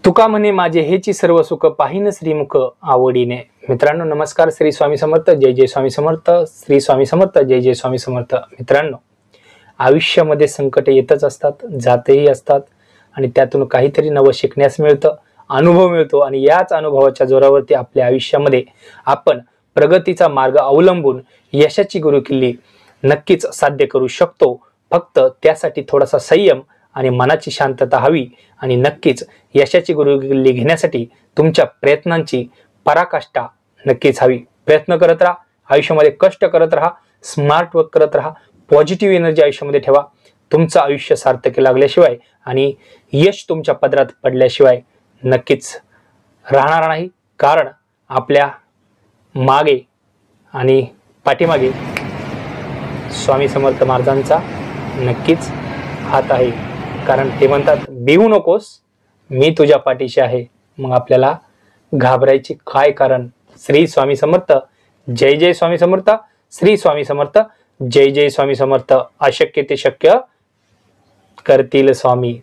तुका म्हणे माझे हेची सर्व सुख पाहिन श्रीमुख आवडीने। मित्रांनो नमस्कार, श्री स्वामी समर्थ, जय जय स्वामी समर्थ, श्री स्वामी समर्थ, जय जय स्वामी समर्थ। मित्रांनो आयुष्यामध्ये संकट येतच असतात, जातही असतात आणि त्यातून काहीतरी नवं शिकण्यास मिळतं, अनुभव मिळतो आणि याच अनुभवाच्या जोरावरती आपल्या आयुष्यामध्ये आपण प्रगतीचा मार्ग अवलंबून यशाची गुरुकिल्ली नक्कीच साध्य करू शकतो। फक्त त्यासाठी थोडासा संयम आणि मनाची शांतता हवी आणि नक्कीच यशाची गुरुकिल्ली घेण्यासाठी तुमच्या प्रयत्नांची पराकाष्ठा नक्कीच हवी। प्रयत्न करत राहा, आयुष्यामध्ये कष्ट करत राहा, स्मार्ट वर्क करत राहा, पॉझिटिव्ह एनर्जी आयुष्यामध्ये ठेवा। तुमचं आयुष्य सार्थकी लागल्याशिवाय आणि यश तुमच्या पदरात पडल्याशिवाय नक्कीच राहणार नाही, कारण आपल्या मागे आणि पाठीमागे स्वामी समर्थ महाराजांचा नक्कीच हात आहे। कारण ते म्हणतात भिवू नकोस, मी तुझ्या पाठीशी आहे। मग आपल्याला घाबरायची काय कारण? श्री स्वामी समर्थ, जय जय स्वामी समर्थ, श्री स्वामी समर्थ, जय जय स्वामी समर्थ। अशक्य ते शक्य करतील स्वामी।